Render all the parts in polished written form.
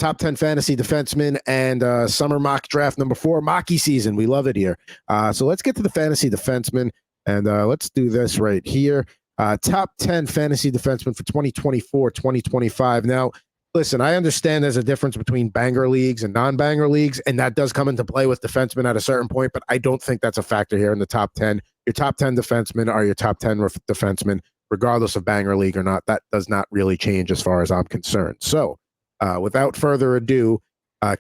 top 10 fantasy defenseman and summer mock draft number 4, mocky season. We love it here. So let's get to the fantasy defenseman, and let's do this right here. Top 10 fantasy defenseman for 2024, 2025. Now, listen, I understand there's a difference between banger leagues and non-banger leagues, and that does come into play with defensemen at a certain point, but I don't think that's a factor here in the top 10. Your top 10 defensemen are your top 10 defensemen, regardless of banger league or not. That does not really change as far as I'm concerned. So, without further ado,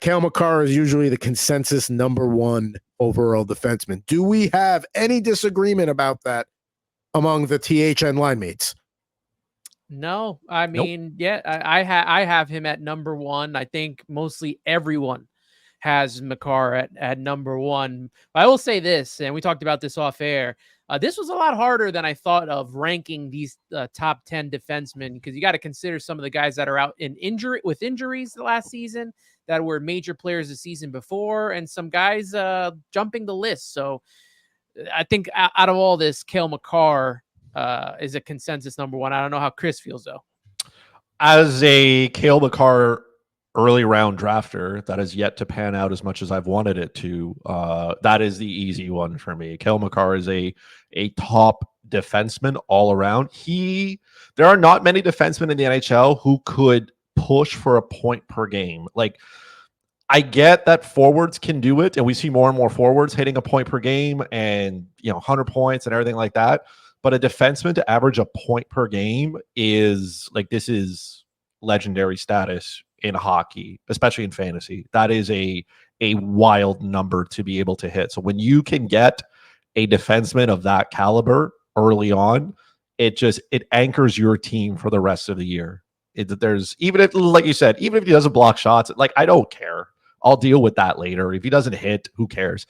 Cale Makar is usually the consensus number 1 overall defenseman. Do we have any disagreement about that among the THN line mates? No, I mean, yeah, I have him at number 1. I think mostly everyone has Makar at number 1. But I will say this, and we talked about this off air. This was a lot harder than I thought of ranking these top 10 defensemen, because you got to consider some of the guys that are out in injuries last season that were major players the season before, and some guys jumping the list. So I think out of all this, Cale Makar is a consensus number 1. I don't know how Chris feels, though. As a Cale Makar early round drafter that has yet to pan out as much as I've wanted it to, that is the easy one for me. Cale Makar is a top defenseman all around. There are not many defensemen in the NHL who could push for a point per game. Like, I get that forwards can do it, and we see more and more forwards hitting a point per game and 100 points and everything like that. But a defenseman to average a point per game is this is legendary status in hockey, especially in fantasy. That is a wild number to be able to hit. So when you can get a defenseman of that caliber early on, it anchors your team for the rest of the year. There's, even if, like you said, even if he doesn't block shots, I don't care. I'll deal with that later. If he doesn't hit, who cares?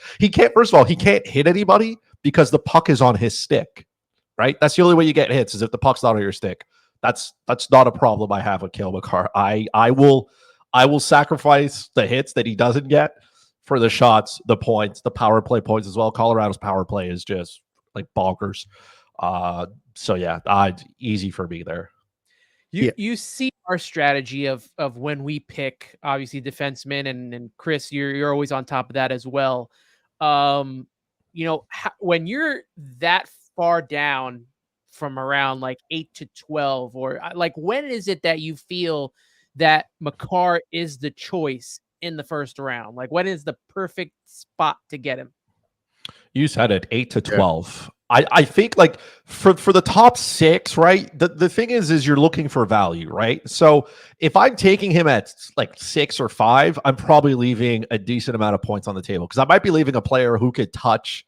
First of all, he can't hit anybody because the puck is on his stick, right? That's the only way you get hits, is if the puck's not on your stick. That's not a problem I have with Cale Makar. I will sacrifice the hits that he doesn't get for the shots, the points, the power play points as well. Colorado's power play is just bonkers. So yeah, easy for me there. You see our strategy of when we pick, obviously, defensemen, and Chris, you're always on top of that as well. When you're that far down from around 8 to 12, or when is it that you feel that Makar is the choice in the first round? When is the perfect spot to get him? You said it, 8 to 12. Yeah. I think for the top 6, right? The thing is you're looking for value, right? So if I'm taking him at 6 or 5, I'm probably leaving a decent amount of points on the table, because I might be leaving a player who could touch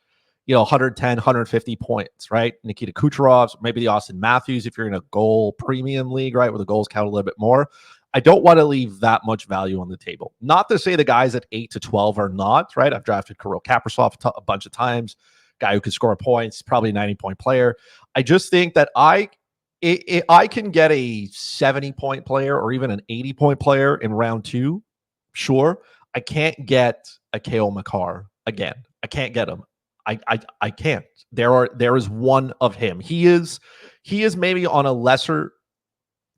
110, 150 points, right? Nikita Kucherov, maybe the Austin Matthews, if you're in a goal premium league, right, where the goals count a little bit more. I don't want to leave that much value on the table. Not to say the guys at 8 to 12 are not, right? I've drafted Kirill Kaprizov a bunch of times, guy who can score points, probably a 90-point player. I just think that I can get a 70-point player or even an 80-point player in round 2, sure. I can't get a Cale Makar again. I can't get him. I can't. There is one of him. He is maybe on a lesser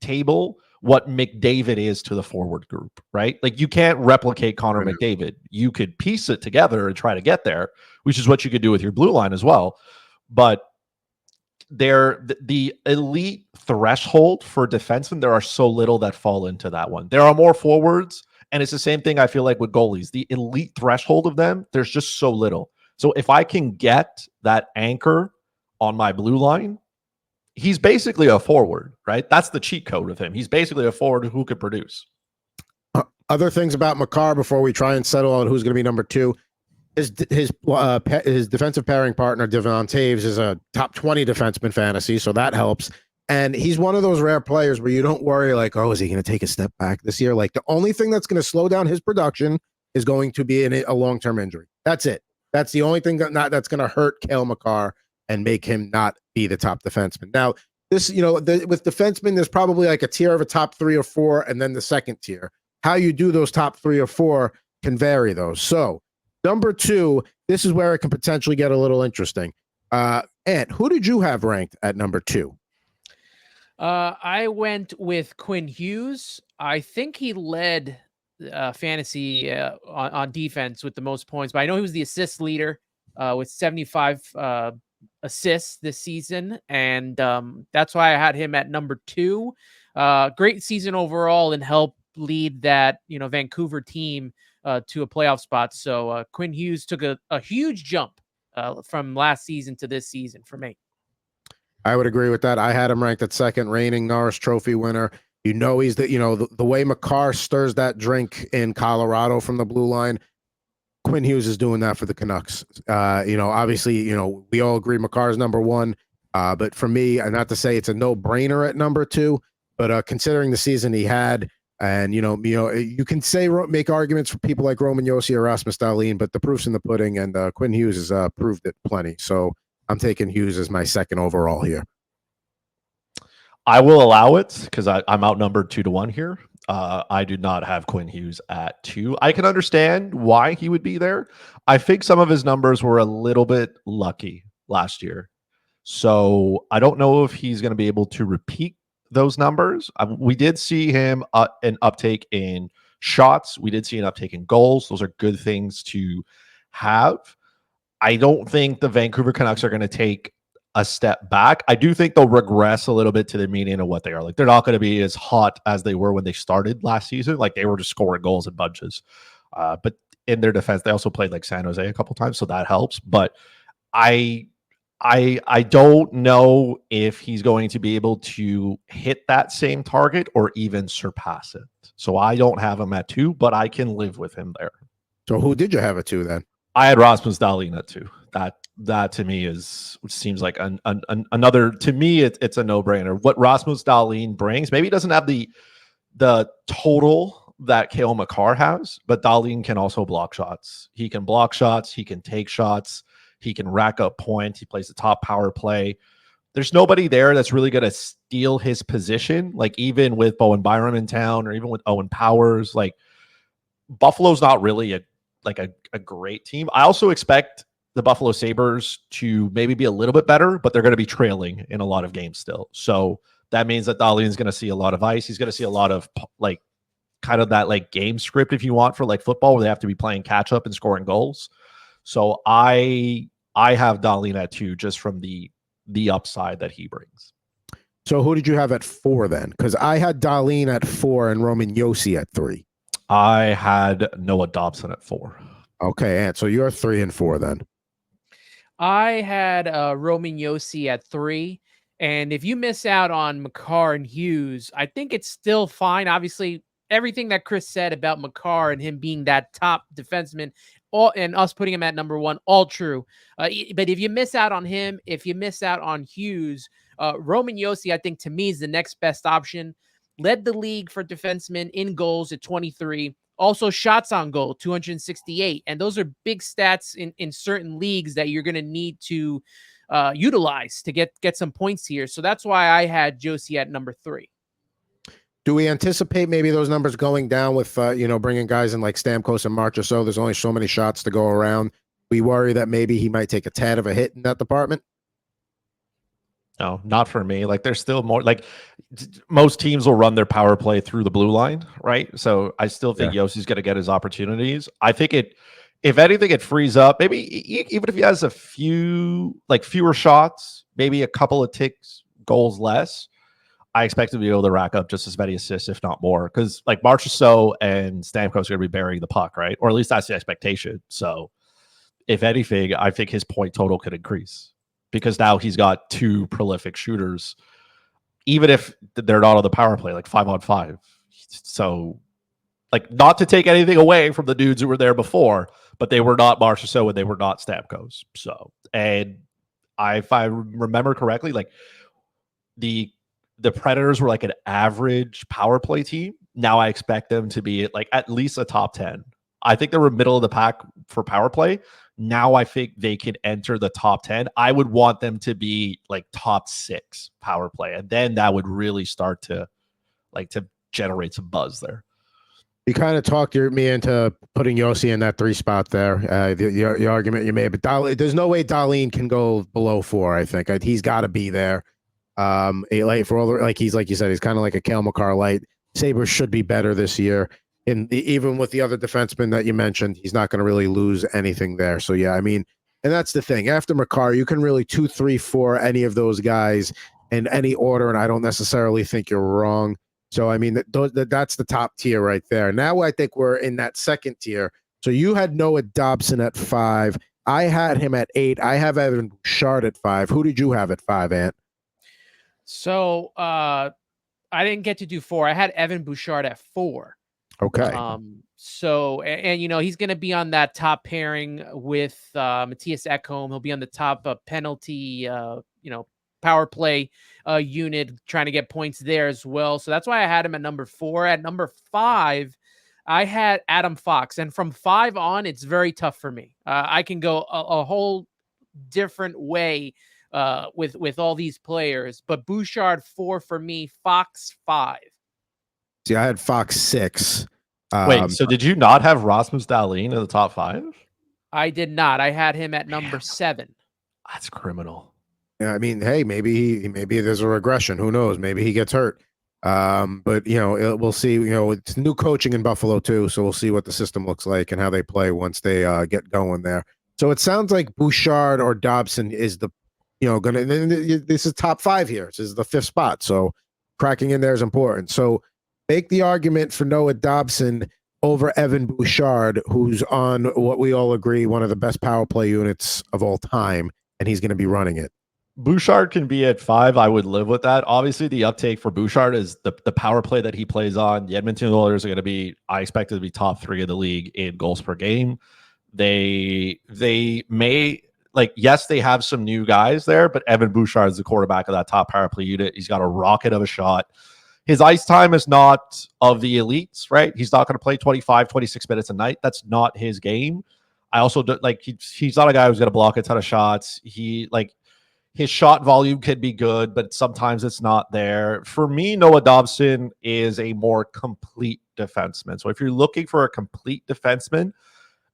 table what McDavid is to the forward group, right? You can't replicate Connor McDavid. You could piece it together and try to get there, which is what you could do with your blue line as well. But the elite threshold for defensemen, there are so little that fall into that one. There are more forwards, and it's the same thing I feel like with goalies. The elite threshold of them, there's just so little. So if I can get that anchor on my blue line, he's basically a forward, right? That's the cheat code of him. He's basically a forward who could produce. Other things about Makar before we try and settle on who's going to be number 2. His defensive pairing partner, Devon Taves, is a top 20 defenseman fantasy, so that helps. And he's one of those rare players where you don't worry is he going to take a step back this year? The only thing that's going to slow down his production is going to be a long-term injury. That's it. That's the only thing that's going to hurt Cale Makar and make him not be the top defenseman. Now, this, with defensemen, there's probably a tier of a top 3 or 4, and then the second tier. How you do those top 3 or 4 can vary those. So, number 2, this is where it can potentially get a little interesting. Ant, who did you have ranked at number 2? I went with Quinn Hughes. I think he led fantasy on defense with the most points, but I know he was the assist leader with 75 assists this season, and that's why I had him at number 2. Great season overall, and helped lead that Vancouver team to a playoff spot. So Quinn Hughes took a huge jump from last season to this season for me. I would agree with that. I had him ranked at second, reigning Norris Trophy winner. He's the way Makar stirs that drink in Colorado from the blue line. Quinn Hughes is doing that for the Canucks. Obviously, we all agree Makar's number 1. But for me, and not to say it's a no-brainer at number 2, but considering the season he had, and you can make arguments for people like Roman Josi or Rasmus Dahlin, but the proof's in the pudding, and Quinn Hughes has proved it plenty. So I'm taking Hughes as my second overall here. I will allow it because I'm outnumbered 2-1 here. I do not have Quinn Hughes at 2. I can understand why he would be there. I think some of his numbers were a little bit lucky last year. So I don't know if he's going to be able to repeat those numbers. We did see him an uptake in shots. We did see an uptake in goals. Those are good things to have. I don't think the Vancouver Canucks are going to take a step back. I do think they'll regress a little bit to the median of what they are. Like, they're not going to be as hot as they were when they started last season. Like, they were just scoring goals in bunches. But in their defense, they also played like San Jose a couple times, so that helps. But I don't know if he's going to be able to hit that same target or even surpass it. So I don't have him at 2, but I can live with him there. So who did you have at 2 then? I had Rasmus Dahlin at 2. That to me seems like another, to me it's a no-brainer. What Rasmus Dahlin brings, maybe he doesn't have the total that Cale Makar has, but Dahlin can also block shots. He can block shots, he can take shots, he can rack up points, he plays the top power play. There's nobody there that's really going to steal his position, like even with Bowen Byram in town or even with Owen Powers. Like, Buffalo's not really a great team. I also expect the Buffalo Sabres to maybe be a little bit better, but they're going to be trailing in a lot of games still. So that means that Dahlin is going to see a lot of ice. He's going to see a lot of like kind of that like game script, if you want, for like football, where they have to be playing catch up and scoring goals. So I have Dahlin at 2 just from the upside that he brings. So who did you have at 4 then? Because I had Dahlin at 4 and Roman Josi at 3. I had Noah Dobson at 4. Okay, and so you're 3 and 4 then. I had Roman Josi at 3. And if you miss out on Makar and Hughes, I think it's still fine. Obviously, everything that Chris said about Makar and him being that top defenseman, and us putting him at number 1, all true. But if you miss out on him, if you miss out on Hughes, Roman Josi, I think, to me, is the next best option. Led the league for defensemen in goals at 23. Also, shots on goal, 268. And those are big stats in certain leagues that you're going to need to utilize to get some points here. So that's why I had Josi at number 3. Do we anticipate maybe those numbers going down with, bringing guys in like Stamkos and March or so? There's only so many shots to go around. We worry that maybe he might take a tad of a hit in that department. No, not for me. Like, there's still more. Like, most teams will run their power play through the blue line, right? So I still think Yossi's going to get his opportunities. I think if anything, it frees up. Maybe even if he has fewer shots, maybe a couple of goals less, I expect him to be able to rack up just as many assists, if not more. Because like Marchessault and Stamkos are going to be burying the puck, right? Or at least that's the expectation. So if anything, I think his point total could increase, because now he's got 2 prolific shooters, even if they're not on the power play, like 5-on-5. So, like, not to take anything away from the dudes who were there before, but they were not Marchessault and they were not Stamkos. So, and if I remember correctly, like the Predators were like an average power play team. Now I expect them to be like at least a top 10. I think they were middle of the pack for power play. Now I think they can enter the top 10. I would want them to be like top 6 power play. And then that would really start to generate some buzz there. You kind of talked me into putting Josi in that 3 spot there. The argument you made, but there's no way Dahlin can go below 4. I think he's got to be there. He's like you said, he's kind of like a Cale Makar light. Sabres should be better this year. even with the other defensemen that you mentioned, he's not going to really lose anything there. So yeah, I mean, and that's the thing. After Makar, you can really 2, 3, 4 any of those guys in any order, and I don't necessarily think you're wrong. So I mean, that's the top tier right there. Now I think we're in that second tier. So you had Noah Dobson at 5. I had him at 8. I have Evan Bouchard at 5. Who did you have at 5, Ant? So I didn't get to do 4. I had Evan Bouchard at 4. Okay. So and you know, he's going to be on that top pairing with Matthias Ekholm. He'll be on the top penalty power play unit, trying to get points there as well. So that's why I had him at number 4. At number 5, I had Adam Fox, and from 5 on, it's very tough for me. I can go a whole different way with all these players, but Bouchard 4 for me, Fox 5. See, I had Fox 6. Wait, so did you not have Rasmus Dahlin in the top 5? I did not. I had him at number 7. That's criminal. Yeah, I mean, hey, maybe there's a regression. Who knows? Maybe he gets hurt. But you know, we'll see. You know, it's new coaching in Buffalo too, so we'll see what the system looks like and how they play once they get going there. So it sounds like Bouchard or Dobson is the, you know, gonna. This is top 5 here. This is the 5th spot, so cracking in there is important. So make the argument for Noah Dobson over Evan Bouchard, who's on what we all agree one of the best power play units of all time, and he's going to be running it. Bouchard can be at 5. I would live with that. Obviously, the uptake for Bouchard is the power play that he plays on. The Edmonton Oilers are going to be, I expect it to be top 3 of the league in goals per game. They may, like, yes, they have some new guys there, but Evan Bouchard is the quarterback of that top power play unit. He's got a rocket of a shot. His ice time is not of the elites, right? He's not going to play 25, 26 minutes a night. That's not his game. I also do, like, he's not a guy who's going to block a ton of shots. His shot volume could be good, but sometimes it's not there. For me, Noah Dobson is a more complete defenseman. So if you're looking for a complete defenseman,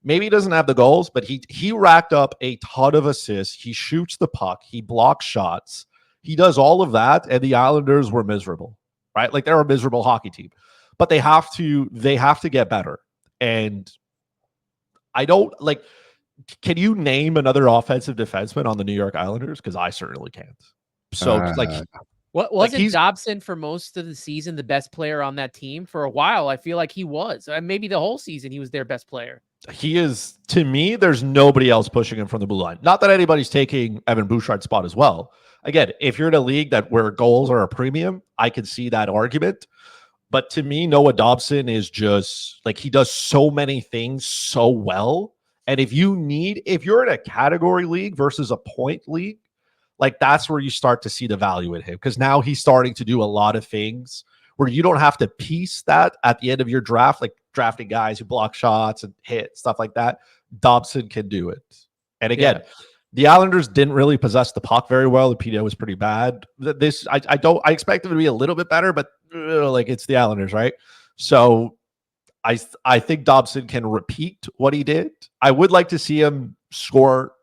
maybe he doesn't have the goals, but he racked up a ton of assists. He shoots the puck. He blocks shots. He does all of that, and the Islanders were miserable, right? Like, they're a miserable hockey team, but they have to get better. And I don't like. Can you name another offensive defenseman on the New York Islanders? Because I certainly can't. So, wasn't Dobson for most of the season the best player on that team? For a while, I feel like he was. Maybe the whole season he was their best player. He is, to me, there's nobody else pushing him from the blue line. Not that anybody's taking Evan Bouchard's spot as well. Again, if you're in a league where goals are a premium, I can see that argument. But to me, Noah Dobson is just, like, he does so many things so well. And if you're in a category league versus a point league, like, that's where you start to see the value in him, because now he's starting to do a lot of things where you don't have to piece that at the end of your draft, like drafting guys who block shots and hit, stuff like that. Dobson can do it. And again, the Islanders didn't really possess the puck very well. The PDO was pretty bad. I expect them to be a little bit better, but like, it's the Islanders, right? So I think Dobson can repeat what he did. I would like to see him score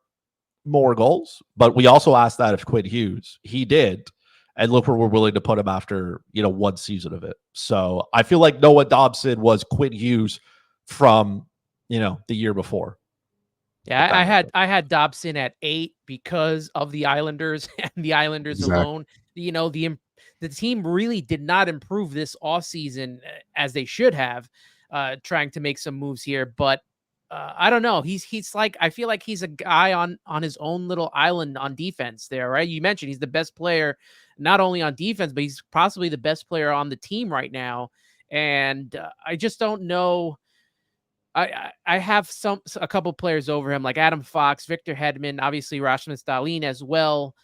more goals, but we also asked that of Quinn Hughes. He did, and look where we're willing to put him after, one season of it. So I feel like Noah Dobson was Quinn Hughes from, the year before. Yeah, I had Dobson at 8 because of the Islanders and the Islanders alone. The team really did not improve this offseason as they should have. Trying to make some moves here, but I don't know. He's like, I feel like he's a guy on his own little island on defense there, right? You mentioned he's the best player, not only on defense, but he's possibly the best player on the team right now. And I just don't know. I have a couple players over him, like Adam Fox, Victor Hedman, obviously Rasmus Dahlin as well.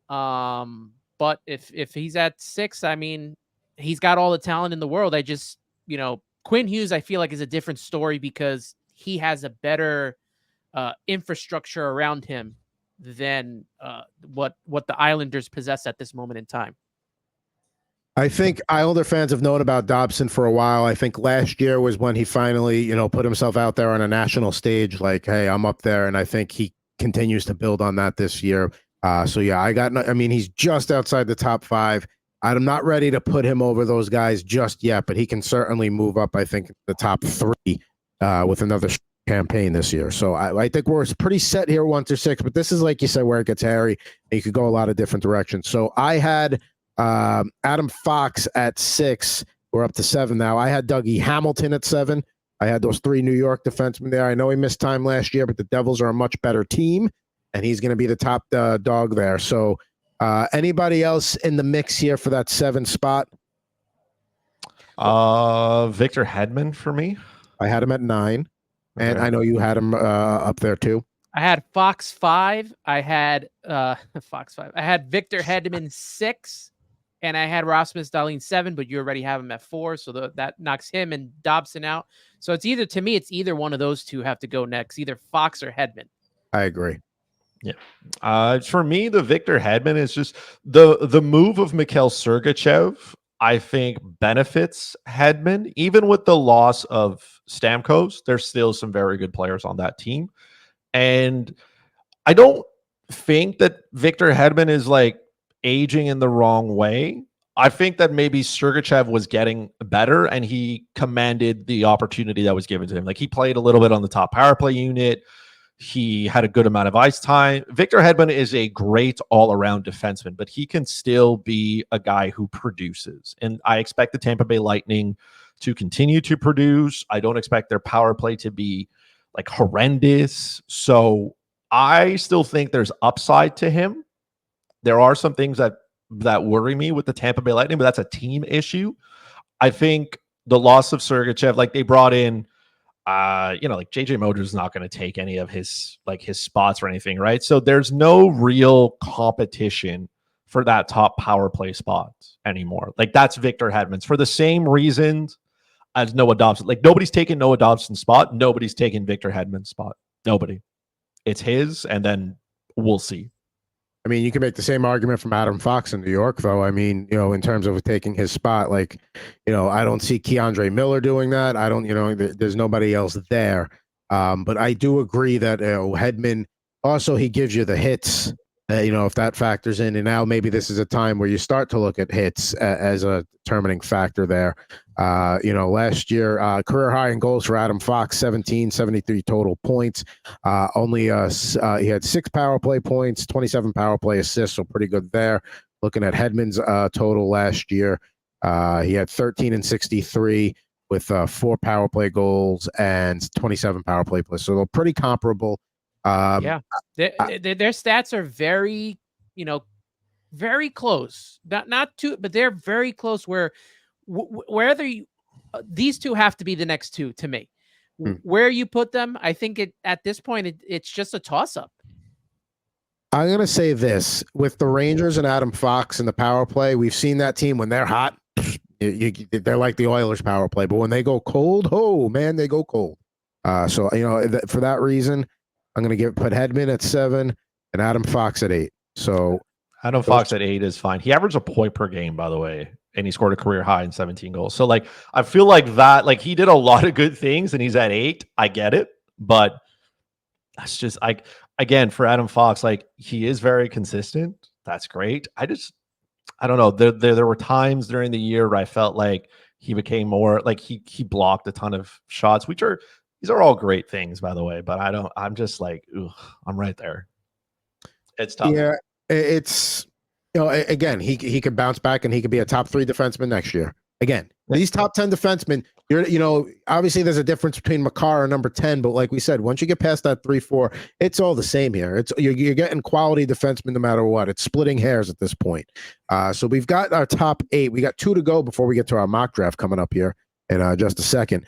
But if he's at 6, I mean, he's got all the talent in the world. I just, Quinn Hughes, I feel like, is a different story because he has a better infrastructure around him than what the Islanders possess at this moment in time. I think Islander fans have known about Dobson for a while. I think last year was when he finally, put himself out there on a national stage, like, hey, I'm up there. And I think he continues to build on that this year. So yeah, he's just outside the top 5. I'm not ready to put him over those guys just yet, but he can certainly move up, I think, the top 3 with another campaign this year. So I think we're pretty set here 1 through 6, but this is, like you said, where it gets hairy and you could go a lot of different directions. So I had Adam Fox at 6. We're up to 7 now. I had Dougie Hamilton at 7. I had those 3 New York defensemen there. I know he missed time last year, but the Devils are a much better team, and he's going to be the top dog there. So anybody else in the mix here for that 7 spot? Victor Hedman for me. I had him at 9, and Okay. I know you had him up there too. I had Fox 5. I had Fox 5. I had Victor Hedman 6, and I had Rasmus Dahlin 7. But you already have him at 4, so that knocks him and Dobson out. So it's either one of those two have to go next, either Fox or Hedman. I agree. Yeah. For me, the Victor Hedman is just the move of Mikhail Sergachev, I think, benefits Hedman. Even with the loss of Stamkos, there's still some very good players on that team. And I don't think that Victor Hedman is like aging in the wrong way. I think that maybe Sergachev was getting better and he commanded the opportunity that was given to him. Like, he played a little bit on the top power play unit. He had a good amount of ice time. Victor Hedman is a great all-around defenseman, but he can still be a guy who produces. And I expect the Tampa Bay Lightning to continue to produce. I don't expect their power play to be like horrendous. So I still think there's upside to him. There are some things that worry me with the Tampa Bay Lightning, but that's a team issue. I think the loss of Sergachev, like, they brought in like JJ Motor's not going to take any of his spots or anything, right? So there's no real competition for that top power play spot anymore. Like, that's Victor Hedman's for the same reasons as Noah Dobson. Like, nobody's taking Noah Dobson's spot. Nobody's taking Victor Hedman's spot. Nobody. It's his, and then we'll see. I mean, you can make the same argument from Adam Fox in New York, though. I mean, in terms of taking his spot, like, I don't see Keandre Miller doing that. I don't, there's nobody else there. But I do agree that Hedman, also, he gives you the hits, if that factors in. And now maybe this is a time where you start to look at hits as a determining factor there. Last year, career high in goals for Adam Fox, 73 total points. He had 6 power play points, 27 power play assists, so pretty good there. Looking at Hedman's total last year, he had 13 and 63 with 4 power play goals and 27 power play plays, so they're pretty comparable. Their stats are very, very close. Not too, but they're very close. Whether these two have to be the next two to me. Where you put them, I think at this point it's just a toss up. I'm gonna say this with the Rangers and Adam Fox in the power play. We've seen that team when they're hot. They're like the Oilers power play, but when they go cold, oh man, they go cold. So for that reason, I'm going to put Hedman at 7 and Adam Fox at 8. So Adam Fox at 8 is fine. He averaged a point per game, by the way, and he scored a career high in 17 goals. So, like, I feel like that, like, he did a lot of good things and he's at 8. I get it. But that's just, again, for Adam Fox, like, he is very consistent. That's great. I don't know. There were times during the year where I felt like he became more, like, he blocked a ton of shots, these are all great things, by the way, but I'm just like, ooh, I'm right there. It's tough. Yeah, it's, again, he could bounce back and he could be a top 3 defenseman next year. Again, these top 10 defensemen, obviously there's a difference between Makar and number 10, but like we said, once you get past that 3-4, it's all the same here. You're getting quality defensemen no matter what. It's splitting hairs at this point. So we've got our top 8. We got 2 to go before we get to our mock draft coming up here in just a second.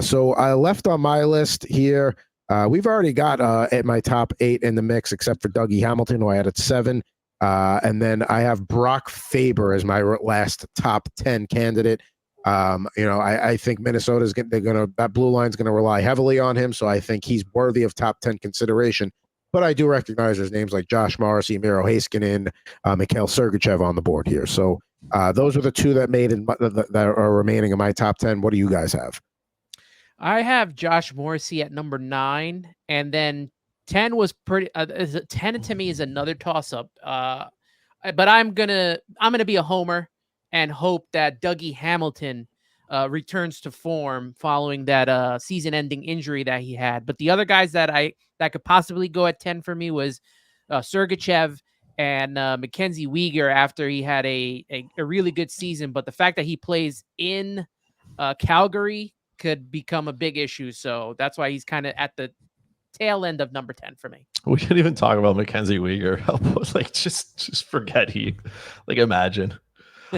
So I left on my list here. We've already got at my top 8 in the mix, except for Dougie Hamilton, who I had at 7. And then I have Brock Faber as my last top 10 candidate. I think Minnesota's that blue line's gonna rely heavily on him, so I think he's worthy of top 10 consideration. But I do recognize there's names like Josh Morrissey, Miro Heiskanen, Mikhail Sergachev on the board here. So those are the 2 that that are remaining in my top 10. What do you guys have? I have Josh Morrissey at number 9, and then 10 was pretty. 10 to me is another toss up. But I'm gonna be a homer and hope that Dougie Hamilton returns to form following that season-ending injury that he had. But the other guys that could possibly go at 10 for me was Sergachev and Mackenzie Weegar after he had a really good season. But the fact that he plays in Calgary could become a big issue. So that's why he's kind of at the tail end of number 10 for me. We can't even talk about Mackenzie Weegar. Like, just forget he. Like, imagine.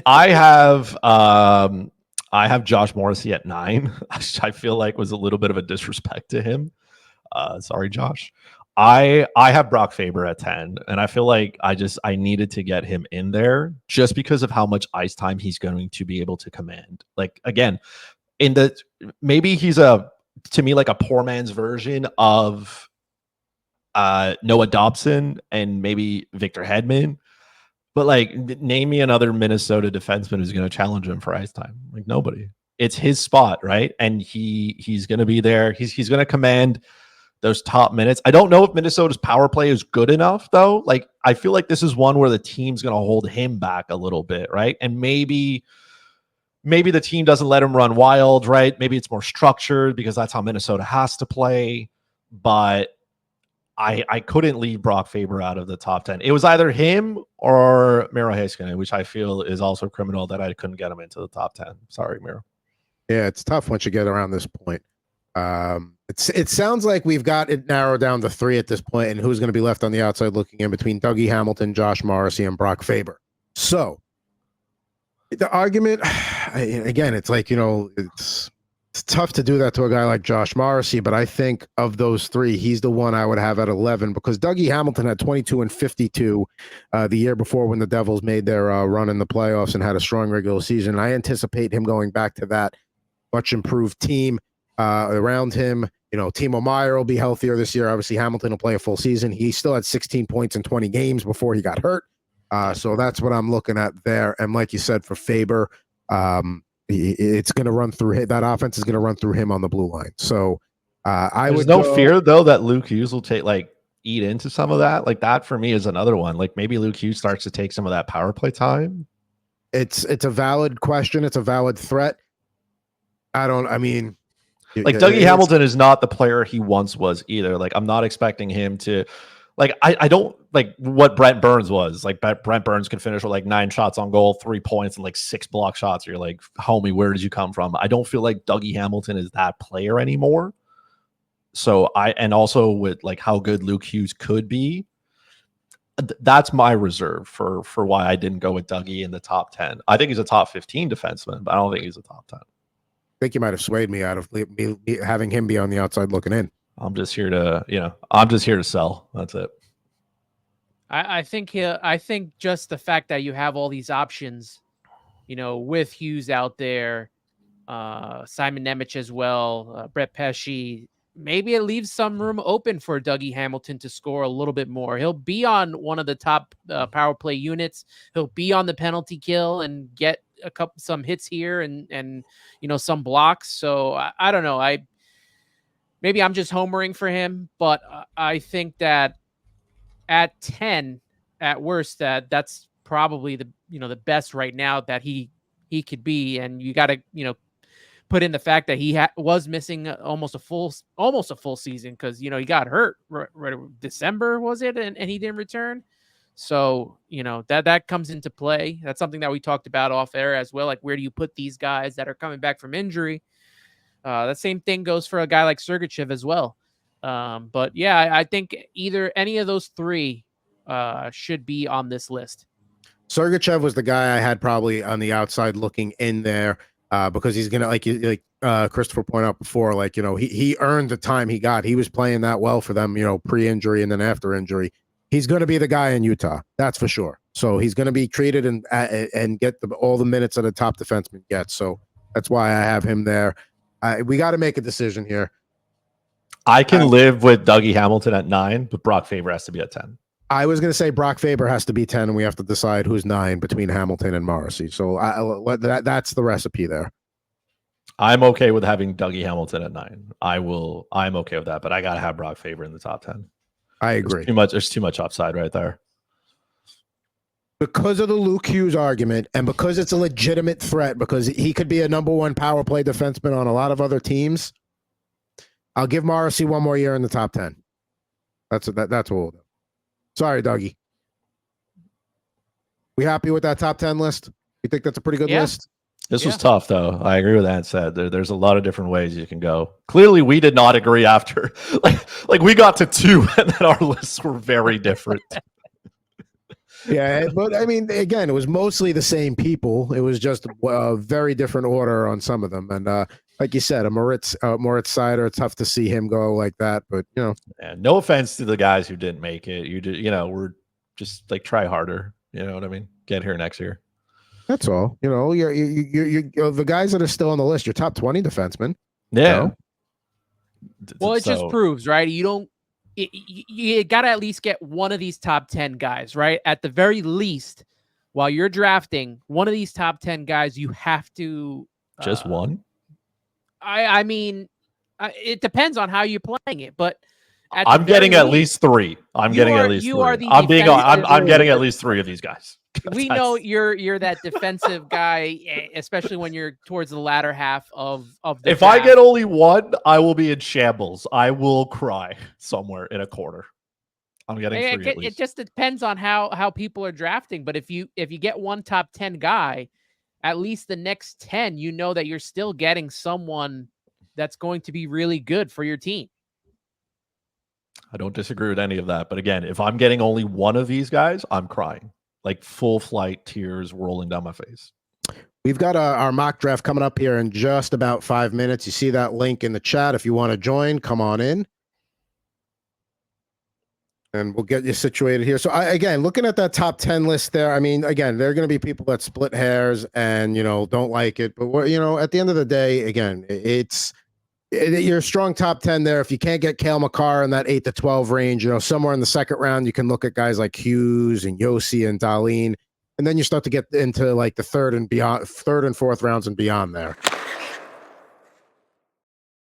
I have Josh Morrissey at 9. I feel like was a little bit of a disrespect to him. Sorry, Josh. I have Brock Faber at 10, and I feel like I needed to get him in there just because of how much ice time he's going to be able to command. Like, again, maybe he's to me like a poor man's version of Noah Dobson and maybe Victor Hedman. But like, name me another Minnesota defenseman who's going to challenge him for ice time. Like, nobody. It's his spot, right? And he's going to be there. He's going to command those top minutes. I don't know if Minnesota's power play is good enough, though. Like, I feel like this is one where the team's going to hold him back a little bit, right? And maybe the team doesn't let him run wild, right? Maybe it's more structured because that's how Minnesota has to play. But I couldn't leave Brock Faber out of the top 10. It was either him or Miro Heiskanen, which I feel is also criminal that I couldn't get him into the top 10. Sorry, Miro. Yeah, it's tough once you get around this point. It sounds like we've got it narrowed down to 3 at this point, and who's going to be left on the outside looking in between Dougie Hamilton, Josh Morrissey, and Brock Faber. So the argument, again, it's like, it's tough to do that to a guy like Josh Morrissey, but I think of those 3, he's the one I would have at 11 because Dougie Hamilton had 22 and 52 the year before when the Devils made their run in the playoffs and had a strong regular season. I anticipate him going back to that much improved team around him. Timo Meier will be healthier this year. Obviously, Hamilton will play a full season. He still had 16 points in 20 games before he got hurt. So that's what I'm looking at there. And like you said, for Faber, it's going to run through that offense is going to run through him on the blue line. So There's no fear though that Luke Hughes will eat into some of that. Like, that for me is another one. Like, maybe Luke Hughes starts to take some of that power play time. It's a valid question. It's a valid threat. Dougie Hamilton is not the player he once was either. Like, I'm not expecting him to. Like, I don't like what Brent Burns was. Like, Brent Burns could finish with like 9 shots on goal, 3 points, and like 6 block shots. You're like, homie, where did you come from? I don't feel like Dougie Hamilton is that player anymore. So and also with like how good Luke Hughes could be, that's my reserve for why I didn't go with Dougie in the top 10. I think he's a top 15 defenseman, but I don't think he's a top 10. I think you might have swayed me out of me having him be on the outside looking in. I'm just here to sell. That's it. I think just the fact that you have all these options, with Hughes out there, Simon Nemec as well, Brett Pesce, maybe it leaves some room open for Dougie Hamilton to score a little bit more. He'll be on one of the top power play units. He'll be on the penalty kill and get some hits here and some blocks. So I don't know. Maybe I'm just homering for him, but I think that at 10, at worst, that's probably the best right now that he could be. And you got to put in the fact that he was missing almost a full season because he got hurt right December, was it, and he didn't return. So that comes into play. That's something that we talked about off air as well. Like, where do you put these guys that are coming back from injury? That same thing goes for a guy like Sergachev as well. But yeah, I think any of those 3 should be on this list. Sergachev was the guy I had probably on the outside looking in there because he's gonna like Christopher pointed out before, he earned the time he got. He was playing that well for them, pre-injury and then after injury. He's going to be the guy in Utah, that's for sure. So he's going to be treated and get all the minutes that a top defenseman gets. So that's why I have him there. We got to make a decision here. I can live with Dougie Hamilton at 9, but Brock Faber has to be at 10. I was going to say Brock Faber has to be 10, and we have to decide who's 9 between Hamilton and Morrissey. So that's the recipe there. I'm okay with having Dougie Hamilton at 9. I'm okay with that, but I got to have Brock Faber in the top 10. I agree. There's too much upside right there. because of the Luke Hughes argument and because it's a legitimate threat, because he could be a number one power play defenseman on a lot of other teams, I'll give Morrissey one more year in the top 10. That's what we'll do. Sorry, Dougie. We happy with that top 10 list? You think that's a pretty good list? This was tough, though. I agree with that said. There's a lot of different ways you can go. Clearly, we did not agree after. Like we got to 2, and then our lists were very different. Yeah, but I mean, again, it was mostly the same people. It was just a very different order on some of them. And like you said, a Moritz Seider, it's tough to see him go like that. But, you know. Yeah, no offense to the guys who didn't make it. We're just like try harder. You know what I mean? Get here next year. That's all. You know, you're the guys that are still on the list, your top 20 defensemen. Yeah. Well, it just proves, right? You got to at least get one of these top 10 guys, right? At the very least, while you're drafting one of these top 10 guys, you have to just one. I mean, it depends on how you're playing it, but I'm getting at least 3. I'm getting at least 3. I'm getting at least 3 of these guys. We know you're that defensive guy, especially when you're towards the latter half of the If draft. I get only 1, I will be in shambles. I will cry somewhere in a corner. I'm getting 3 at least. It just depends on how people are drafting. But if you get one top 10 guy, at least the next 10, you know that you're still getting someone that's going to be really good for your team. I don't disagree with any of that. But again, if I'm getting only one of these guys, I'm crying. Like full flight tears rolling down my face. We've got our mock draft coming up here in just about 5 minutes. You see that link in the chat. If you want to join, come on in. And we'll get you situated here. So, again, looking at that top 10 list there, I mean, again, there are going to be people that split hairs and, don't like it. But, at the end of the day, again, you're a strong top 10 there. If you can't get Cale Makar in that 8 to 12 range, somewhere in the second round, you can look at guys like Hughes and Yossi and Dahlin. And then you start to get into like the third and fourth rounds and beyond there.